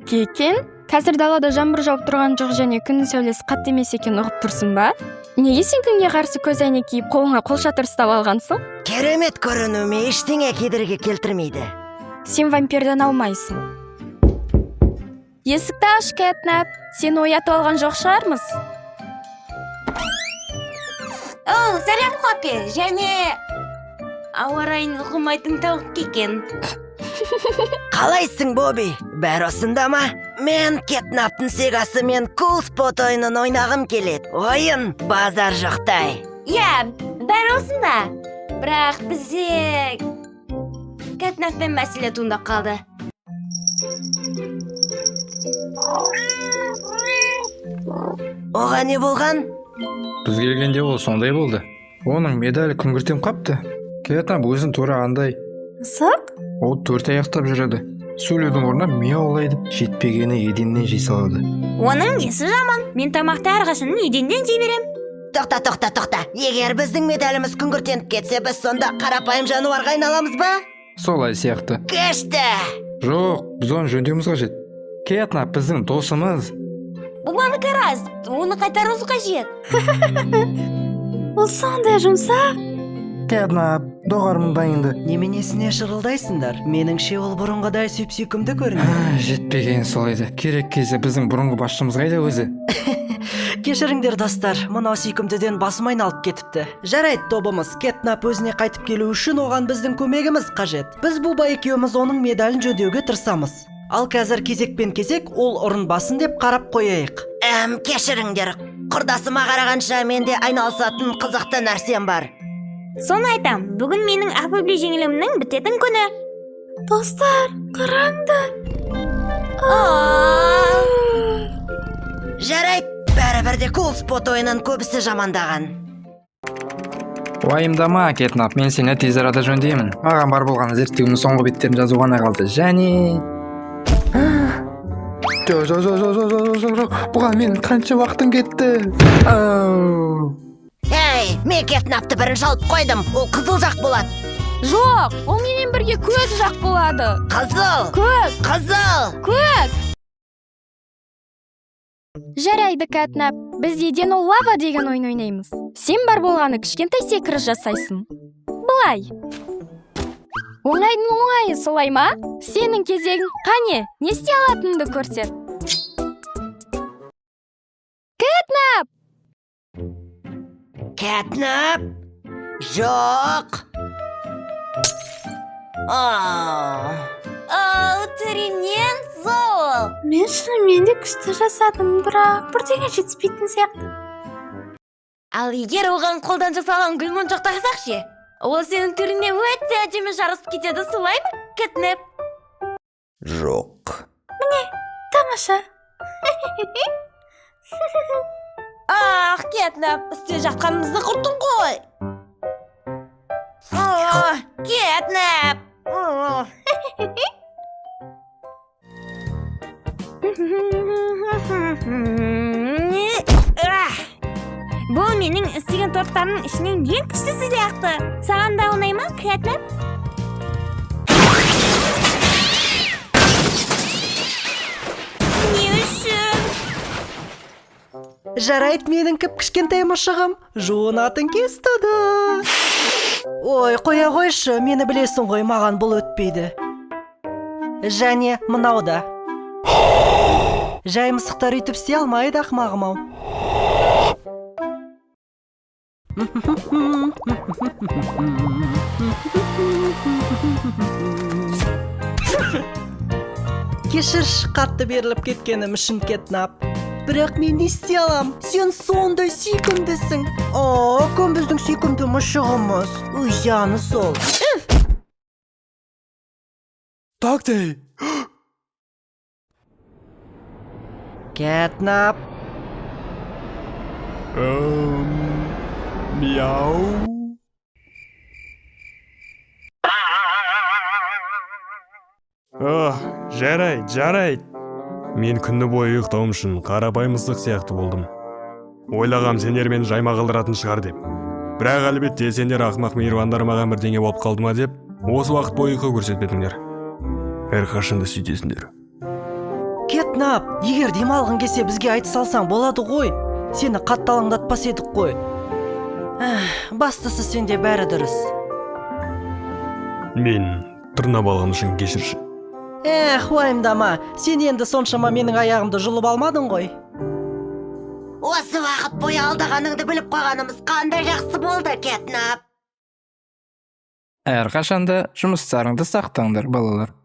Кейкен, қазір далада жаңбыр жауып тұрған жоқ және күннің сәулесі қатты емес екенін ұғып тұрсың ба? Неге сен күнге қарсы көзәйнек киіп, қолыңа қолшатыр ұстап алғансың? Керемет көрінуіме ештеңе кедергі келтірмейді. Сен вампирден алмайсың. Есікті аш, Кэтнап. Сені оятып алған жоқ шығармыз? Сәлем, Хоппи, және ауа райын ұғымайтын тауық Кейкен. Қалайсың, Бобби? Бәрі осында ма? Мен Кэтнаптың сегасы мен Кулспот ойынын ойнағым келеді. Ойын базар жоқтай. Бәрі осында. Бірақ бізде Кэтнаппен мәселе туындап қалды. Оға не болған? Біз келгенде ол сондай болды. Оның медалі күңгіртем қапты. Кэтнап өзін турағандай. Мысық? Ол төрт аяқтап жүреді. Сөйлеудің орнына мияулайды. Жетпегені еденнен жей салады. Оның несі жаман? Мен тамақты әрқашан еденнен жей берем. Тоқта. Егер біздің медаліміз күңгіртеніп кетсе, біз сонда қарапайым жануарға айналамыз ба? Солай сияқты. Күшті! Жоқ, біз оны жөндеуіміз қажет. Кэтнап біздің досымыз. Бұл маныкі рас, оны қайтаруымыз қажет. Ол сондай жұмсақ. Кэтнап, доғармын дайынды. Неменесіне шырылдайсыңдар? Меніңше ол бұрынғыдай сүйіп-сүйкімді көрінеді. Жетпеген солайды. Керек кезде біздің бұрынғы басшымыз қайда өзі? Кешіріңдер достар, мынау сүйкімдіден басым айналып кетіпті. Жарайды тобымыз, Кэтнап өзіне қайтып келу үшін оған біздің көмегіміз қажет. Біз Буба екеуміз оның медалін жөндеуге тырысамыз. Ал қазір кезекпен кезек ол ұрын басын деп қарап қояйық. Кешіріңдер, құрдасыма қарағанша менде айналысатын қызықты нәрсем бар. Соны айтам, бүгін менің Афобли жеңілімнің бітетін күні. Достар, қараңдар. Жарайды, бәрібірде Кулспот ойынын көбісі жамандаған. Уайымдама, Кэтнап, мен сені тез арада жөндеймін. Маған бар болған зерттеудің соңғы беттерін жазу ғана қалды. Және... Жоқ. Бұған менің қанша уақытым кетті. Мен Кэтнапты бірінші алып қойдым. Ол қызыл жақ болады. Жоқ, ол менен бірге көк жақ болады. Қызыл! Көк! Жарайды, Кэтнап. Біз еден ол лава деген ойын ойнаймыз. Сен бар болғаны кішкентай секіріс жасайсың. Бұлай. Оңайдың оңайы солай ма? Сенің кезегің қане, не істей алатыныңды көрсет. Кэтнап! Кэтнап? Жоқ! Түрінен сол. Мен шынымен де күшті жасадым, бірақ бірдеңе жетіспейтін сияқты. Ал егер оған қолдан жасалған гүл моншақ тақсақ ше? Ол сенің түріне өте әдемі жарысып кетеді, солай ма, Кэтнап? Жоқ. Тамаша. Кэтнап, істе жатқанымызды құрттың ғой. Кэтнап! Бұл менің істеген торттарының ішінен ең күштісі сияқты. Саған да ұнай ма, Кэтнап? Не үшін? Жарайды менің кішкентай мұшығым. Жуынатын кез туды. Ой, қоя қойшы, мені білесің ғой, маған бұл өтпейді. Және мынау да. Жай мысықтар үйтіп істей алмайды, ақмағым-ау. Кешірші қатты беріліп кеткенім үшін, Кэтнап. Бірақ мен не істей алам? Сен сондай сүйкімдісің. Кім біздің сүйкімді мұшығымыз? Ұяны сол. Тақтай! Кэтнап. Мяу. Жарайды. Мен күні бойы ұйықтауым үшін қарапайым мысық сияқты болдым. Ойлағам сендер мені жайма қалдыратын шығар деп. Бірақ әлбетте сендер ақымақ мейірбандар маған бірдеңе болып қалды ма деп, осы уақыт бойы ұйқы көрсетпедіңдер. Әрқашанда сөйтесіңдер. Кетнап, егер демалғың келсе бізге айта салсаң болады ғой. Сені қатты алаңдатпас едік қой. Бастысы сенде бәрі дұрыс. Мен тырнап алған үшін кешірші. Уайымдама, сен енді соншама менің аяғымды жұлып алмадың ғой. Осы уақыт бойы алдағаныңды біліп қойғанымыз қандай жақсы болды, Кетнап. Әрқашанда жұмыстарыңды сақтаңдар, балалар.